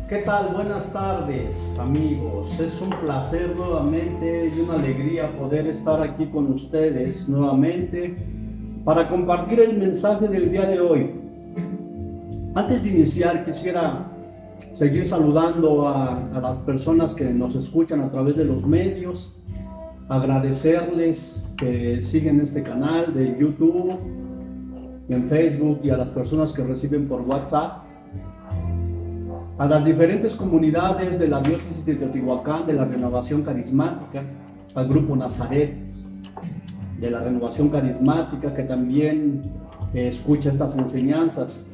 ¿Qué tal? Buenas tardes, amigos. Es un placer nuevamente y una alegría poder estar aquí con ustedes nuevamente para compartir el mensaje del día de hoy. Antes de iniciar, quisiera seguir saludando a las personas que nos escuchan a través de los medios, agradecerles que siguen este canal de YouTube, en Facebook, y a las personas que reciben por WhatsApp, a las diferentes comunidades de la diócesis de Teotihuacán, de la Renovación Carismática, al Grupo Nazaret de la Renovación Carismática, que también escucha estas enseñanzas,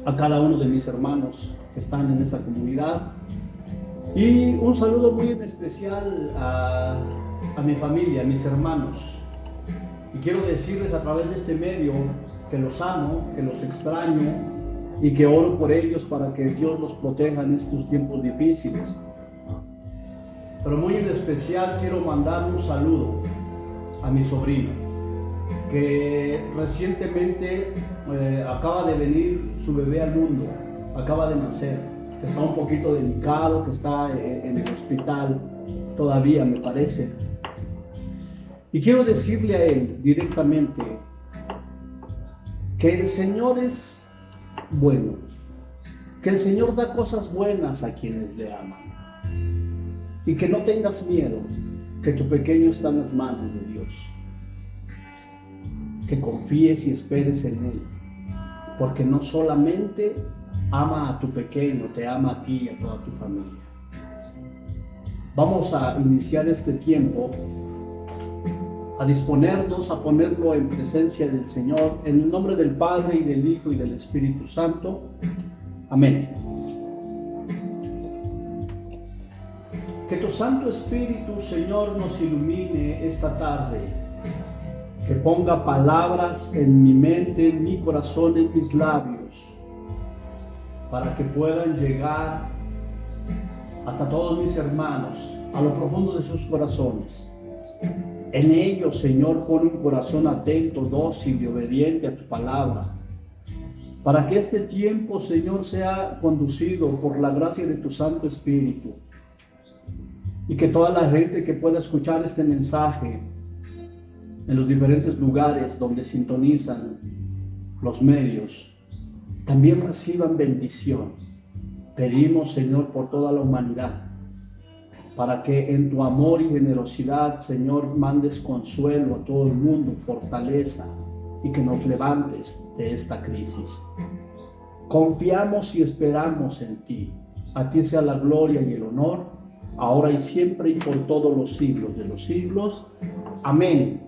a cada uno de mis hermanos que están en esa comunidad, y un saludo muy en especial a mi familia, a mis hermanos. Y quiero decirles a través de este medio que los amo, que los extraño, y que oro por ellos para que Dios los proteja en estos tiempos difíciles. Pero muy en especial quiero mandar un saludo a mi sobrino, que recientemente acaba de venir su bebé al mundo, acaba de nacer, que está un poquito delicado, que está en el hospital todavía, me parece. Y quiero decirle a él directamente que el Señor es bueno, que el Señor da cosas buenas a quienes le aman, y que no tengas miedo, que tu pequeño está en las manos de Dios, que confíes y esperes en Él, porque no solamente ama a tu pequeño, te ama a ti y a toda tu familia. Vamos a iniciar este tiempo, a disponernos, a ponerlo en presencia del Señor, en el nombre del Padre, y del Hijo, y del Espíritu Santo. Amén. Que tu Santo Espíritu, Señor, nos ilumine esta tarde, que ponga palabras en mi mente, en mi corazón, en mis labios, para que puedan llegar hasta todos mis hermanos, a lo profundo de sus corazones. En ellos, Señor, pon un corazón atento, dócil y obediente a tu palabra, para que este tiempo, Señor, sea conducido por la gracia de tu Santo Espíritu, y que toda la gente que pueda escuchar este mensaje en los diferentes lugares donde sintonizan los medios, también reciban bendición. Pedimos, Señor, por toda la humanidad, para que en tu amor y generosidad, Señor, mandes consuelo a todo el mundo, fortaleza, y que nos levantes de esta crisis. Confiamos y esperamos en ti. A ti sea la gloria y el honor, ahora y siempre, y por todos los siglos de los siglos. Amén.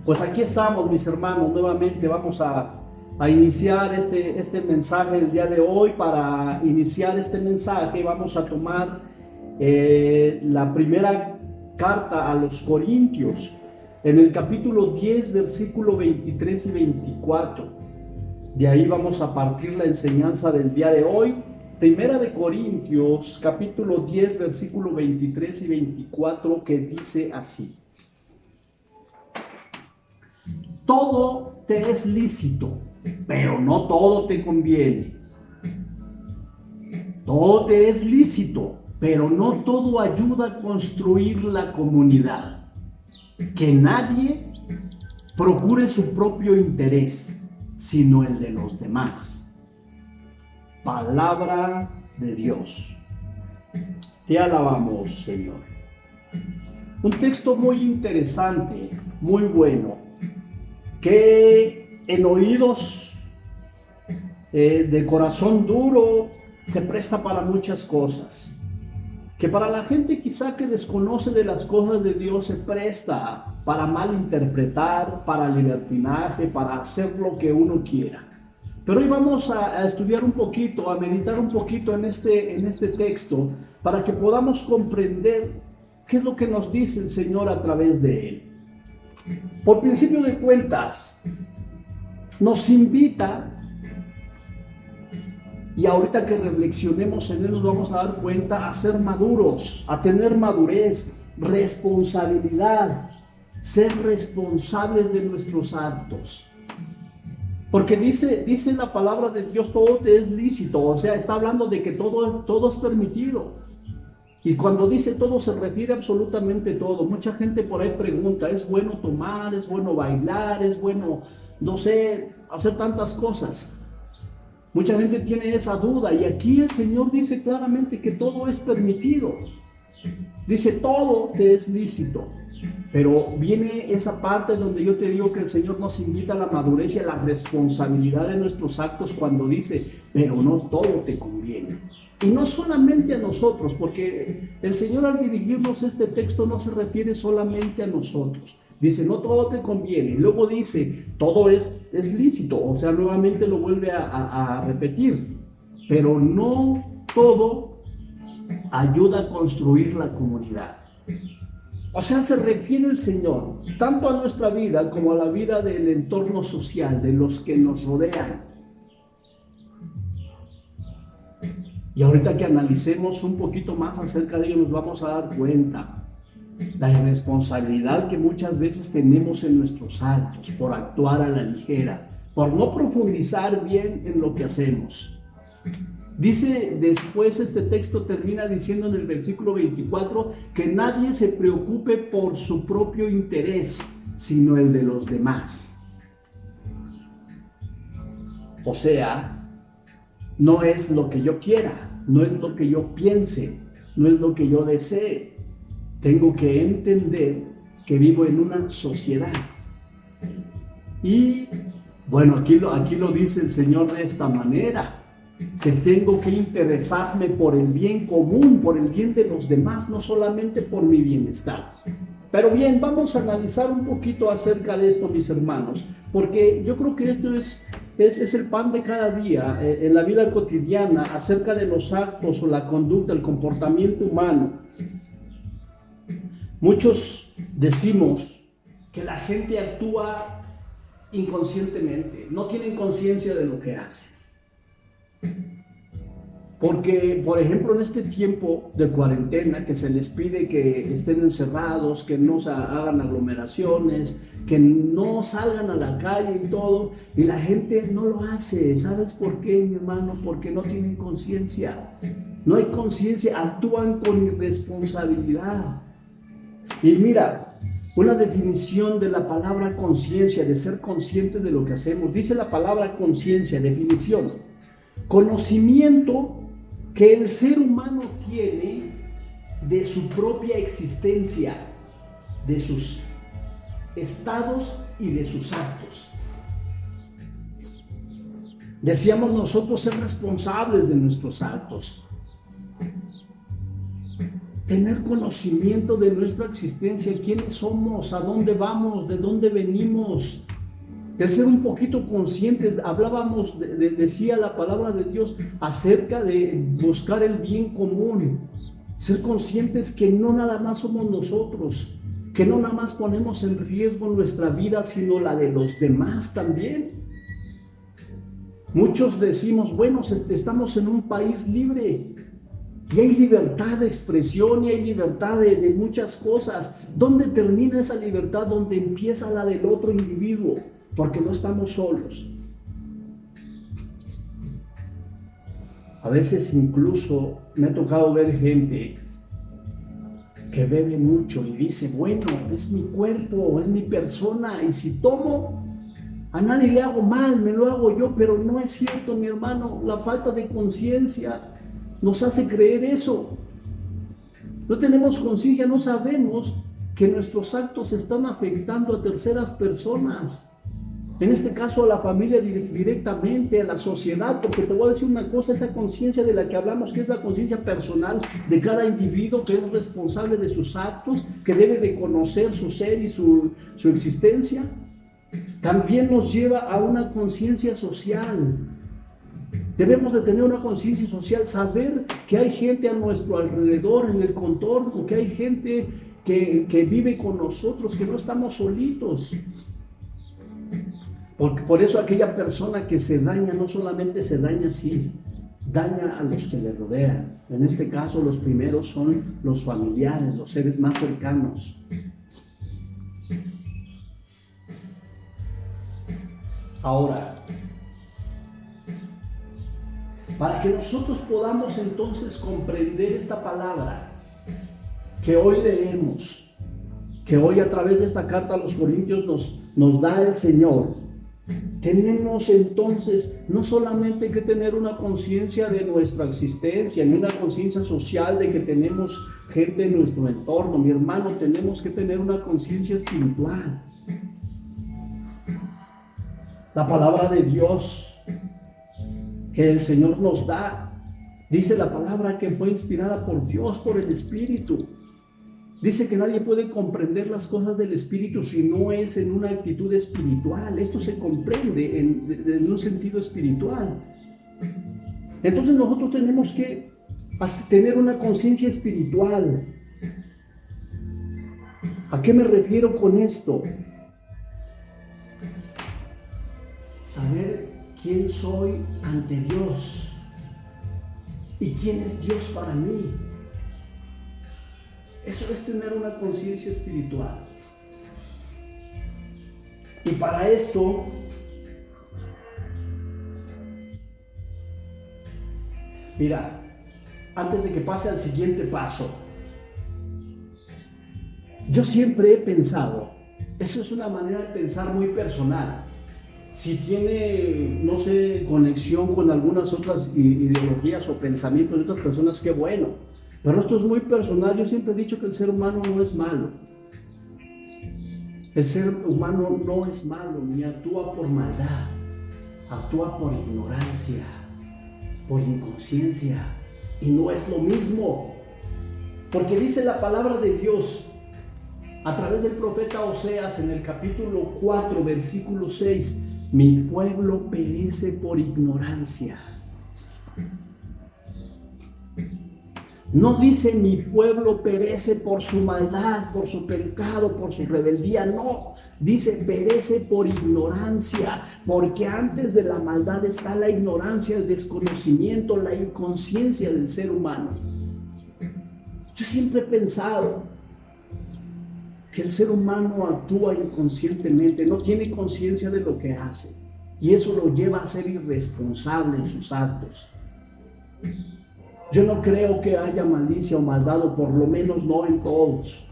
Pues aquí estamos, mis hermanos, nuevamente vamos a iniciar este mensaje el día de hoy. Para iniciar este mensaje vamos a tomar la primera carta a los Corintios, en el capítulo 10, versículo 23 y 24. De ahí vamos a partir la enseñanza del día de hoy. Primera de Corintios, capítulo 10, versículo 23 y 24, que dice así: todo te es lícito, pero no todo te conviene. Todo te es lícito, pero no todo ayuda a construir la comunidad. Que nadie procure su propio interés, sino el de los demás. Palabra de Dios. Te alabamos, Señor. Un texto muy interesante, muy bueno, que en oídos de corazón duro se presta para muchas cosas, que para la gente quizá que desconoce de las cosas de Dios se presta para malinterpretar, para libertinaje, para hacer lo que uno quiera. Pero hoy vamos a estudiar un poquito, a meditar un poquito en este texto, para que podamos comprender qué es lo que nos dice el Señor a través de él. Por principio de cuentas, nos invita, y ahorita que reflexionemos en él nos vamos a dar cuenta, a ser maduros, a tener madurez, responsabilidad, ser responsables de nuestros actos. Porque dice la palabra de Dios, todo te es lícito, o sea, está hablando de que todo es permitido. Y cuando dice todo se refiere absolutamente todo. Mucha gente por ahí pregunta, ¿es bueno tomar? ¿Es bueno bailar? ¿Es bueno, no sé, hacer tantas cosas? Mucha gente tiene esa duda y aquí el Señor dice claramente que todo es permitido. Dice, todo te es lícito. Pero viene esa parte donde yo te digo que el Señor nos invita a la madurez y a la responsabilidad de nuestros actos cuando dice, pero no todo te conviene. Y no solamente a nosotros, porque el Señor al dirigirnos este texto no se refiere solamente a nosotros. Dice, no todo te conviene. Y luego dice, todo es lícito. O sea, nuevamente lo vuelve a repetir. Pero no todo ayuda a construir la comunidad. O sea, se refiere el Señor tanto a nuestra vida como a la vida del entorno social, de los que nos rodean. Y ahorita que analicemos un poquito más acerca de ello, nos vamos a dar cuenta la irresponsabilidad que muchas veces tenemos en nuestros actos por actuar a la ligera, por no profundizar bien en lo que hacemos. Dice después, este texto termina diciendo en el versículo 24 que nadie se preocupe por su propio interés, sino el de los demás. O sea, no es lo que yo quiera, no es lo que yo piense, no es lo que yo desee. Tengo que entender que vivo en una sociedad. Y bueno, aquí lo dice el Señor de esta manera, que tengo que interesarme por el bien común, por el bien de los demás, no solamente por mi bienestar. Pero bien, vamos a analizar un poquito acerca de esto, mis hermanos, porque yo creo que esto es el pan de cada día en la vida cotidiana, acerca de los actos o la conducta, el comportamiento humano. Muchos decimos que la gente actúa inconscientemente, no tienen conciencia de lo que hacen. Porque, por ejemplo, en este tiempo de cuarentena, que se les pide que estén encerrados, que no hagan aglomeraciones, que no salgan a la calle y todo, y la gente no lo hace. ¿Sabes por qué, mi hermano? Porque no tienen conciencia. No hay conciencia, actúan con irresponsabilidad. Y mira, una definición de la palabra conciencia, de ser conscientes de lo que hacemos. Dice la palabra conciencia, definición: conocimiento que el ser humano tiene de su propia existencia, de sus estados y de sus actos. Decíamos nosotros ser responsables de nuestros actos. Tener conocimiento de nuestra existencia, quiénes somos, a dónde vamos, de dónde venimos. El ser un poquito conscientes, hablábamos, decía la palabra de Dios acerca de buscar el bien común, ser conscientes que no nada más somos nosotros, que no nada más ponemos en riesgo nuestra vida, sino la de los demás también. Muchos decimos, bueno, estamos en un país libre y hay libertad de expresión y hay libertad de muchas cosas. ¿Dónde termina esa libertad? ¿Dónde empieza la del otro individuo? Porque no estamos solos. A veces incluso me ha tocado ver gente que bebe mucho y dice, bueno, es mi cuerpo, es mi persona, y si tomo, a nadie le hago mal, me lo hago yo. Pero no es cierto, mi hermano. La falta de conciencia nos hace creer eso. No tenemos conciencia, no sabemos que nuestros actos están afectando a terceras personas. En este caso a la familia directamente, a la sociedad, porque te voy a decir una cosa, esa conciencia de la que hablamos, que es la conciencia personal de cada individuo, que es responsable de sus actos, que debe de conocer su ser y su existencia, también nos lleva a una conciencia social. Debemos de tener una conciencia social, saber que hay gente a nuestro alrededor, en el contorno, que hay gente que vive con nosotros, que no estamos solitos. Porque por eso aquella persona que se daña, no solamente se daña así, daña a los que le rodean. En este caso, los primeros son los familiares, los seres más cercanos. Ahora, para que nosotros podamos entonces comprender esta palabra que hoy leemos, que hoy a través de esta carta a los Corintios nos da el Señor, tenemos entonces no solamente que tener una conciencia de nuestra existencia, ni una conciencia social de que tenemos gente en nuestro entorno, mi hermano, tenemos que tener una conciencia espiritual. La palabra de Dios que el Señor nos da, dice la palabra que fue inspirada por Dios, por el Espíritu. Dice que nadie puede comprender las cosas del Espíritu si no es en una actitud espiritual. Esto se comprende en un sentido espiritual. Entonces nosotros tenemos que tener una conciencia espiritual. ¿A qué me refiero con esto? Saber quién soy ante Dios y quién es Dios para mí. Eso es tener una conciencia espiritual. Y para esto, mira, antes de que pase al siguiente paso, yo siempre he pensado, eso es una manera de pensar muy personal. Si tiene, no sé, conexión con algunas otras ideologías o pensamientos de otras personas, qué bueno. Pero esto es muy personal. Yo siempre he dicho que el ser humano no es malo. El ser humano no es malo, ni actúa por maldad. Actúa por ignorancia, por inconsciencia. Y no es lo mismo. Porque dice la palabra de Dios a través del profeta Oseas en el capítulo 4, versículo 6. Mi pueblo perece por ignorancia. No dice mi pueblo perece por su maldad, por su pecado, por su rebeldía. No, dice perece por ignorancia, porque antes de la maldad está la ignorancia, el desconocimiento, la inconsciencia del ser humano. Yo siempre he pensado que el ser humano actúa inconscientemente, no tiene conciencia de lo que hace, y eso lo lleva a ser irresponsable en sus actos. Yo no creo que haya malicia o maldad, o por lo menos no en todos,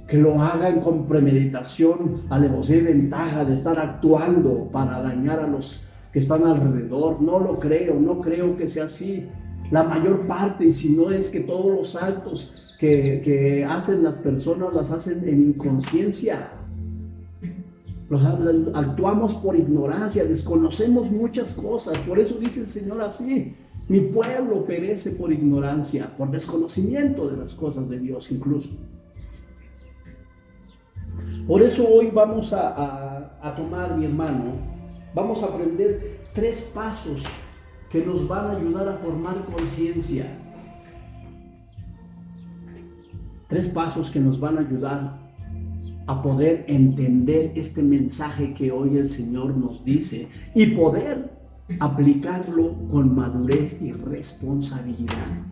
que lo hagan con premeditación, alevosía y ventaja de estar actuando para dañar a los que están alrededor. No lo creo, no creo que sea así. La mayor parte, y si no es que todos los actos que hacen las personas las hacen en inconsciencia. Actuamos por ignorancia, desconocemos muchas cosas. Por eso dice el Señor así: mi pueblo perece por ignorancia, por desconocimiento de las cosas de Dios incluso. Por eso hoy vamos a tomar, mi hermano, vamos a aprender 3 pasos que nos van a ayudar a formar conciencia. 3 pasos que nos van a ayudar a poder entender este mensaje que hoy el Señor nos dice y poder aplicarlo con madurez y responsabilidad.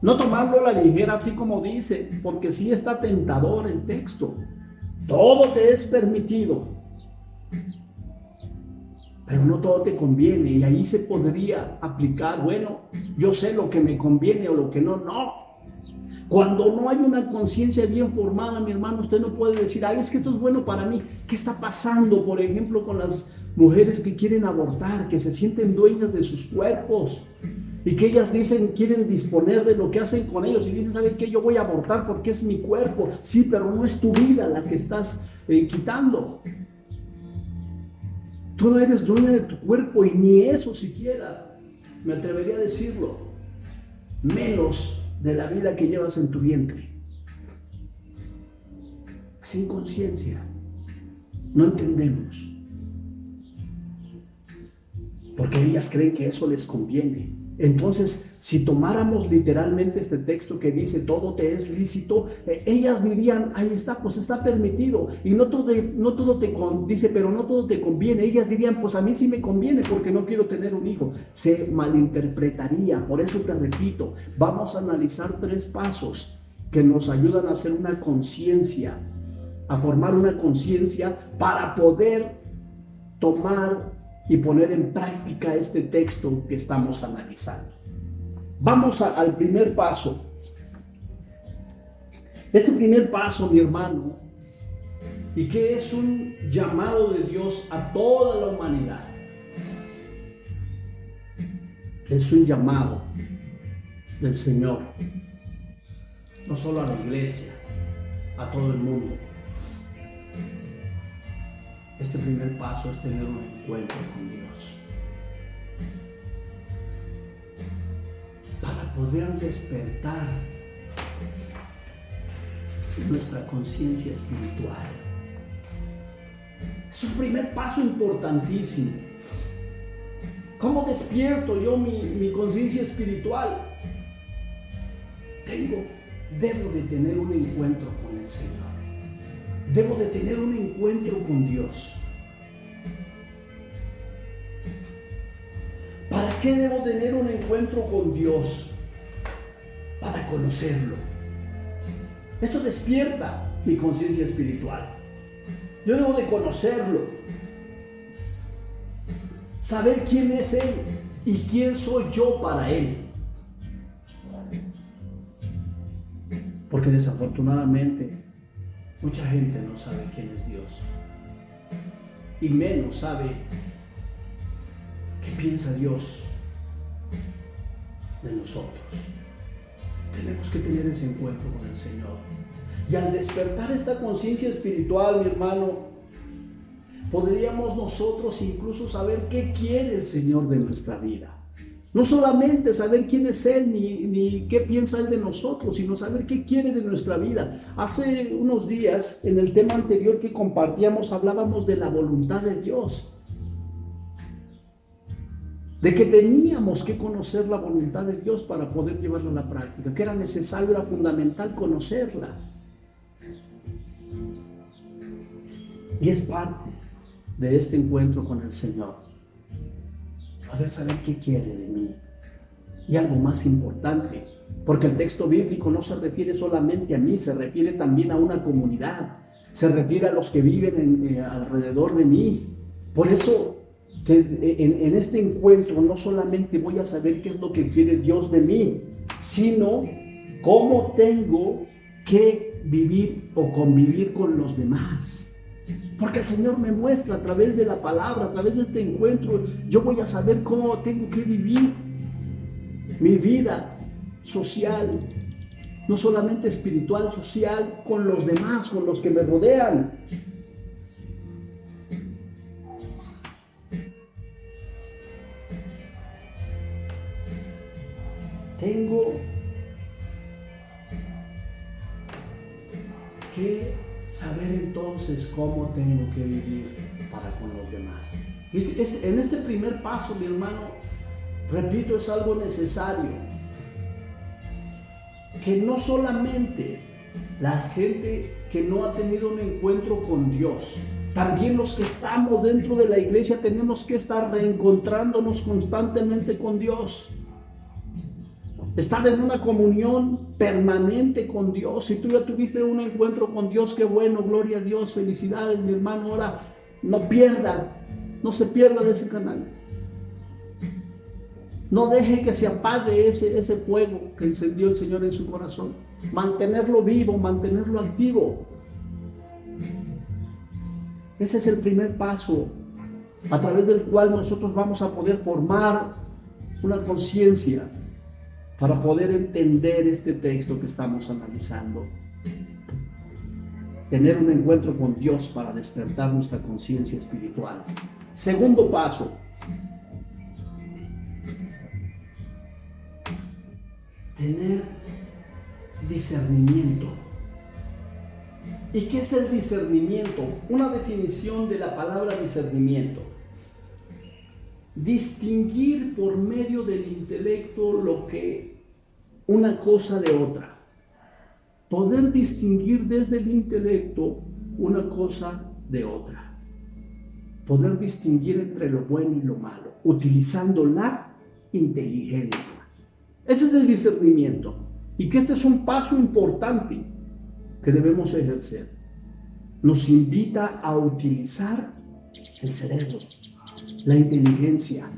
No tomarlo a la ligera así como dice, porque sí está tentador el texto. Todo te es permitido, pero no todo te conviene, y ahí se podría aplicar, bueno, yo sé lo que me conviene o lo que no. Cuando no hay una conciencia bien formada, mi hermano, usted no puede decir, ay, es que esto es bueno para mí. ¿Qué está pasando, por ejemplo, con las mujeres que quieren abortar, que se sienten dueñas de sus cuerpos y que ellas dicen, quieren disponer de lo que hacen con ellos y dicen, ¿saben qué? Yo voy a abortar porque es mi cuerpo. Sí, pero no es tu vida la que estás quitando. Tú no eres dueña de tu cuerpo, y ni eso siquiera, me atrevería a decirlo, menos de la vida que llevas en tu vientre. Sin conciencia, no entendemos, porque ellas creen que eso les conviene. Entonces, si tomáramos literalmente este texto que dice todo te es lícito, ellas dirían, ahí está, pues está permitido, y no todo dice, pero no todo te conviene. Ellas dirían, pues a mí sí me conviene porque no quiero tener un hijo. Se malinterpretaría. Por eso te repito, vamos a analizar 3 pasos que nos ayudan a hacer una conciencia, a formar una conciencia para poder tomar y poner en práctica este texto que estamos analizando. Vamos al primer paso. Este primer paso, mi hermano, y que es un llamado de Dios a toda la humanidad, que es un llamado del Señor, no solo a la iglesia, a todo el mundo. Este primer paso es tener un encuentro con Dios, para poder despertar nuestra conciencia espiritual. Es un primer paso importantísimo. ¿Cómo despierto yo mi conciencia espiritual? Debo de tener un encuentro con el Señor. Debo de tener un encuentro con Dios. ¿Para qué debo tener un encuentro con Dios? Para conocerlo. Esto despierta mi conciencia espiritual. Yo debo de conocerlo. Saber quién es Él y quién soy yo para Él. Porque desafortunadamente mucha gente no sabe quién es Dios. Y menos sabe qué piensa Dios de nosotros. Tenemos que tener ese encuentro con el Señor. Y al despertar esta conciencia espiritual, mi hermano, podríamos nosotros incluso saber qué quiere el Señor de nuestra vida. No solamente saber quién es Él ni qué piensa Él de nosotros, sino saber qué quiere de nuestra vida. Hace unos días, en el tema anterior que compartíamos, hablábamos de la voluntad de Dios. De que teníamos que conocer la voluntad de Dios para poder llevarla a la práctica, que era necesario, era fundamental conocerla. Y es parte de este encuentro con el Señor, poder saber qué quiere de mí. Y algo más importante, porque el texto bíblico no se refiere solamente a mí, se refiere también a una comunidad, se refiere a los que viven alrededor de mí. Por eso, en este encuentro no solamente voy a saber qué es lo que quiere Dios de mí, sino cómo tengo que vivir o convivir con los demás. Porque el Señor me muestra a través de la palabra, a través de este encuentro, yo voy a saber cómo tengo que vivir mi vida social, no solamente espiritual, social, con los demás, con los que me rodean. Tengo que saber entonces cómo tengo que vivir para con los demás. En este primer paso, mi hermano, repito, es algo necesario. Que no solamente la gente que no ha tenido un encuentro con Dios, también los que estamos dentro de la iglesia tenemos que estar reencontrándonos constantemente con Dios. Estar en una comunión permanente con Dios. Si tú ya tuviste un encuentro con Dios, qué bueno, gloria a Dios, felicidades, mi hermano. Ahora no se pierda de ese canal. No deje que se apague ese fuego que encendió el Señor en su corazón. Mantenerlo vivo, mantenerlo activo. Ese es el primer paso a través del cual nosotros vamos a poder formar una conciencia para poder entender este texto que estamos analizando. Tener un encuentro con Dios para despertar nuestra conciencia espiritual. Segundo paso. Tener discernimiento. ¿Y qué es el discernimiento? Una definición de la palabra discernimiento. Distinguir por medio del intelecto una cosa de otra. Poder distinguir desde el intelecto una cosa de otra. Poder distinguir entre lo bueno y lo malo, utilizando la inteligencia. Ese es el discernimiento. Y que este es un paso importante que debemos ejercer. Nos invita a utilizar El cerebro, la inteligencia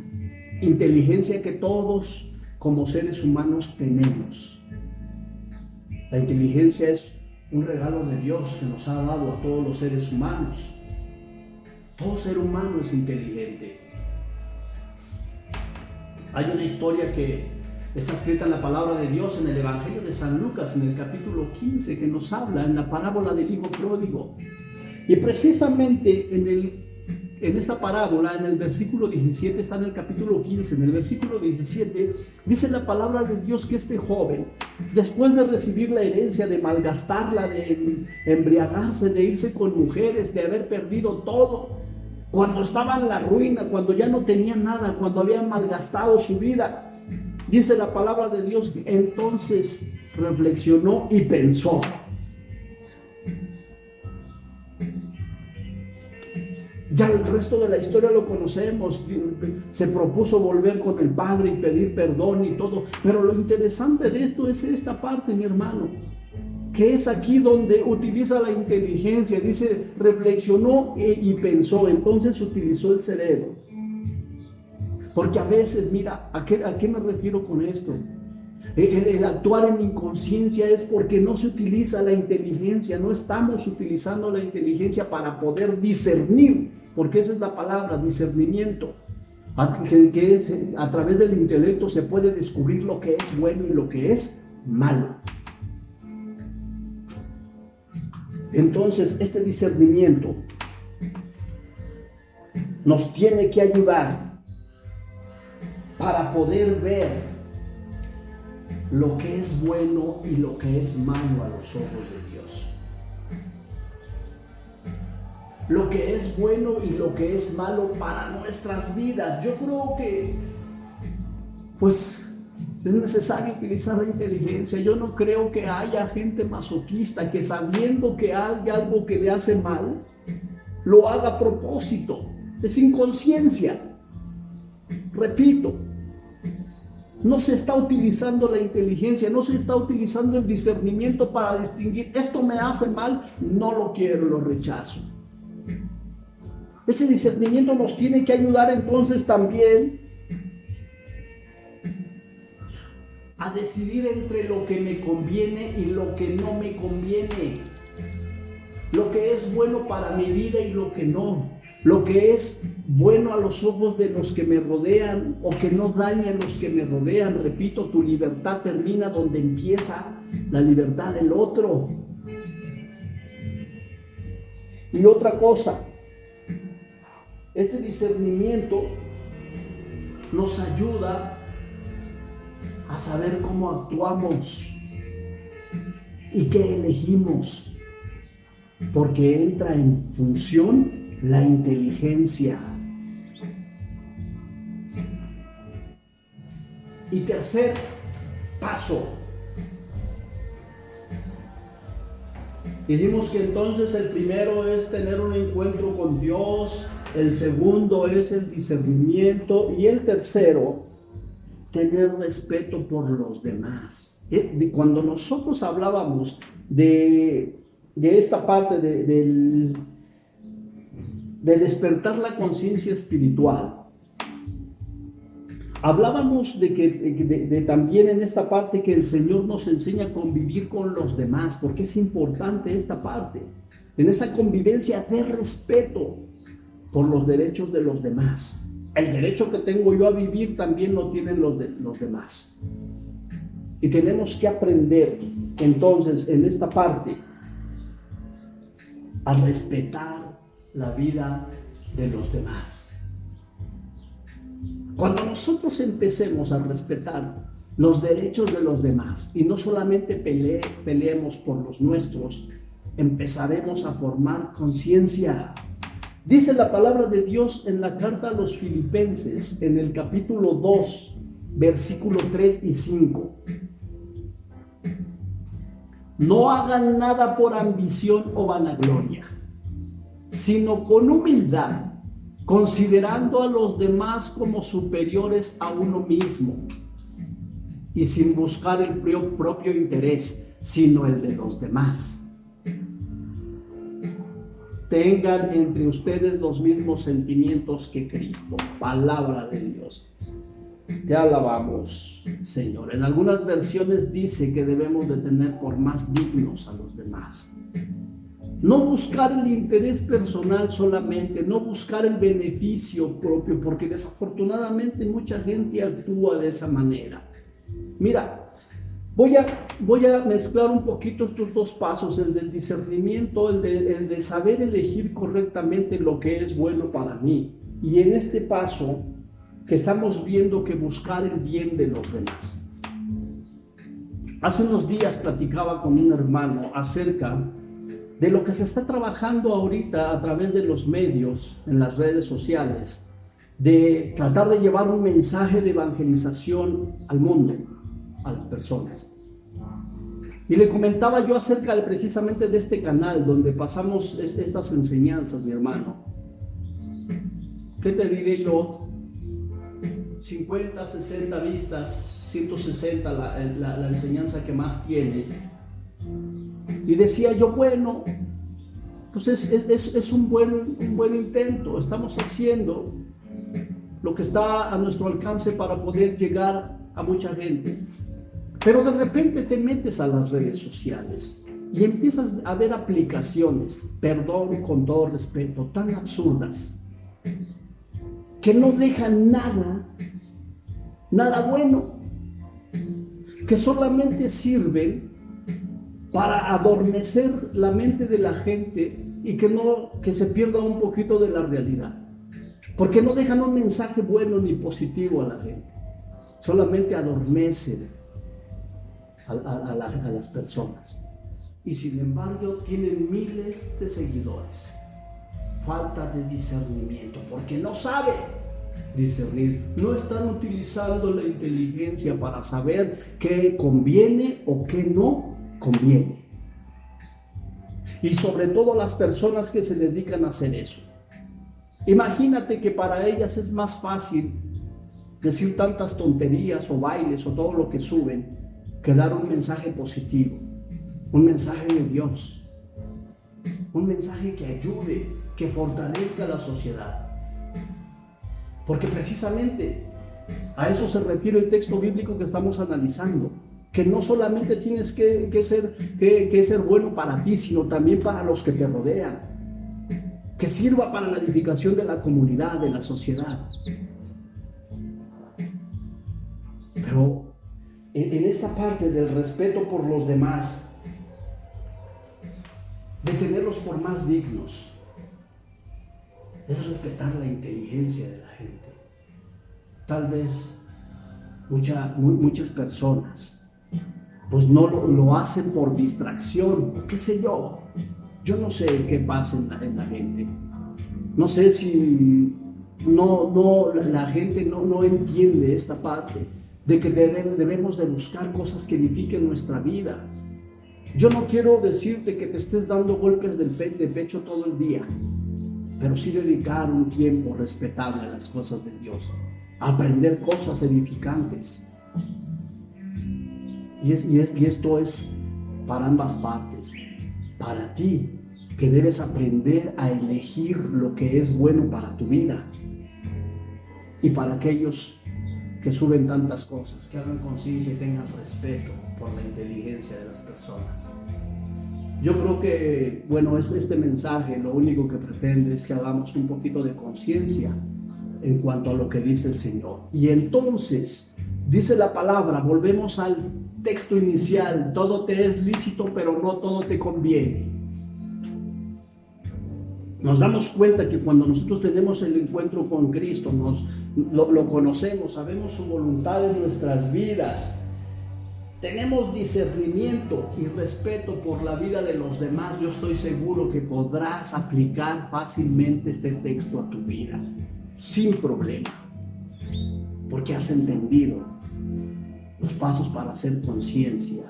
que todos como seres humanos tenemos. La inteligencia es un regalo de Dios que nos ha dado a todos los seres humanos. Todo ser humano es inteligente. Hay una historia que está escrita en la palabra de Dios en el Evangelio de San Lucas, en el capítulo 15, que nos habla en la parábola del hijo pródigo. Y precisamente en esta parábola, en el versículo 17, está en el capítulo 15, en el versículo 17, dice la palabra de Dios que este joven, después de recibir la herencia, de malgastarla, de embriagarse, de irse con mujeres, de haber perdido todo, cuando estaba en la ruina, cuando ya no tenía nada, cuando había malgastado su vida, dice la palabra de Dios que entonces reflexionó y pensó. Ya el resto de la historia lo conocemos. Se propuso volver con el Padre y pedir perdón y todo. Pero lo interesante de esto es esta parte, mi hermano, que es aquí donde utiliza la inteligencia. Dice, reflexionó y pensó. Entonces utilizó el cerebro. Porque a veces, mira, ¿a qué me refiero con esto? El actuar en inconsciencia es porque no se utiliza la inteligencia, no estamos utilizando la inteligencia para poder discernir, porque esa es la palabra, discernimiento, que es a través del intelecto se puede descubrir lo que es bueno y lo que es malo. Entonces, este discernimiento nos tiene que ayudar para poder ver lo que es bueno y lo que es malo a los ojos de Dios. Lo que es bueno y lo que es malo para nuestras vidas. Yo creo que, pues, es necesario utilizar la inteligencia. Yo no creo que haya gente masoquista que sabiendo que hay algo que le hace mal, lo haga a propósito. Es inconsciencia. Repito, no se está utilizando la inteligencia, no se está utilizando el discernimiento para distinguir, esto me hace mal, no lo quiero, lo rechazo. Ese discernimiento nos tiene que ayudar entonces también a decidir entre lo que me conviene y lo que no me conviene. Lo que es bueno para mi vida y lo que no. Lo que es bueno a los ojos de los que me rodean o que no daña a los que me rodean. Repito, tu libertad termina donde empieza la libertad del otro. Y otra cosa, este discernimiento nos ayuda a saber cómo actuamos y qué elegimos, porque entra en función la inteligencia. Y tercer paso, dijimos que entonces el primero es tener un encuentro con Dios, el segundo es el discernimiento y el tercero, tener respeto por los demás. Cuando nosotros hablábamos de esta parte de despertar la conciencia espiritual, hablábamos de también en esta parte que el Señor nos enseña a convivir con los demás, porque es importante esta parte, en esa convivencia de respeto por los derechos de los demás. El derecho que tengo yo a vivir también lo tienen los demás. Y tenemos que aprender entonces en esta parte a respetar la vida de los demás. Cuando nosotros empecemos a respetar los derechos de los demás y no solamente peleemos por los nuestros, empezaremos a formar conciencia. Dice la palabra de Dios en la carta a los Filipenses, en el capítulo 2, versículo 3 y 5. No hagan nada por ambición o vanagloria, sino con humildad, considerando a los demás como superiores a uno mismo y sin buscar el propio interés, sino el de los demás. tengan entre ustedes los mismos sentimientos que Cristo. Palabra de Dios. Te alabamos, Señor. En algunas versiones dice que debemos de tener por más dignos a los demás. No buscar el interés personal solamente, no buscar el beneficio propio, porque desafortunadamente mucha gente actúa de esa manera. Mira, voy a mezclar un poquito estos dos pasos, el del discernimiento, el de saber elegir correctamente lo que es bueno para mí. Y en este paso que estamos viendo que buscar el bien de los demás. Hace unos días platicaba con un hermano acerca de lo que se está trabajando ahorita a través de los medios, en las redes sociales, de tratar de llevar un mensaje de evangelización al mundo, a las personas. Y le comentaba yo acerca precisamente de este canal donde pasamos estas enseñanzas, mi hermano. ¿Qué te diré yo? 50, 60 vistas, 160 la enseñanza que más tiene. Y decía yo, bueno, pues es un buen intento. Estamos haciendo lo que está a nuestro alcance para poder llegar a mucha gente. Pero de repente te metes a las redes sociales y empiezas a ver aplicaciones, perdón, con todo respeto, tan absurdas, que no dejan nada bueno, que solamente sirven para adormecer la mente de la gente y que se pierda un poquito de la realidad, porque no dejan un mensaje bueno ni positivo a la gente, solamente adormecen a las personas, y sin embargo tienen miles de seguidores. Falta de discernimiento, porque no saben discernir, no están utilizando la inteligencia para saber qué conviene o qué no conviene. Y sobre todo las personas que se dedican a hacer eso. Imagínate que para ellas es más fácil decir tantas tonterías o bailes o todo lo que suben que dar un mensaje positivo, un mensaje de Dios, un mensaje que ayude, que fortalezca a la sociedad. Porque precisamente a eso se refiere el texto bíblico que estamos analizando, que no solamente tienes que ser bueno para ti, sino también para los que te rodean, que sirva para la edificación de la comunidad, de la sociedad. Pero en esta parte del respeto por los demás, de tenerlos por más dignos, es respetar la inteligencia de la gente. Tal vez muchas personas pues no lo hacen por distracción, o qué sé yo. Yo no sé qué pasa en la gente. No sé si la gente no entiende esta parte de que debemos de buscar cosas que edifiquen nuestra vida. Yo no quiero decirte que te estés dando golpes de pecho todo el día, pero sí dedicar un tiempo respetable a las cosas de Dios, aprender cosas edificantes. Y esto es para ambas partes. Para ti, que debes aprender a elegir lo que es bueno para tu vida, y para aquellos que suben tantas cosas, que hagan conciencia y tengan respeto por la inteligencia de las personas. Yo creo que, bueno, este mensaje lo único que pretende es que hagamos un poquito de conciencia en cuanto a lo que dice el Señor. Y entonces, dice la palabra, volvemos al texto inicial, todo te es lícito, pero no todo te conviene. Nos damos cuenta que cuando nosotros tenemos el encuentro con Cristo, lo conocemos, sabemos su voluntad en nuestras vidas, tenemos discernimiento y respeto por la vida de los demás, yo estoy seguro que podrás aplicar fácilmente este texto a tu vida, sin problema, porque has entendido los pasos para hacer conciencia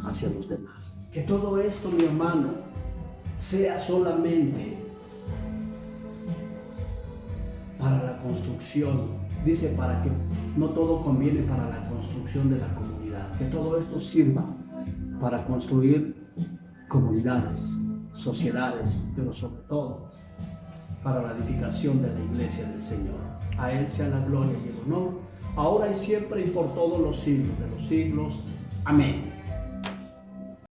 hacia los demás. Que todo esto, mi hermano, sea solamente para la construcción, dice, para que no todo conviene para la construcción de la comunidad, que todo esto sirva para construir comunidades, sociedades, pero sobre todo para la edificación de la iglesia del Señor. A Él sea la gloria y el honor, ahora y siempre y por todos los siglos de los siglos. Amén.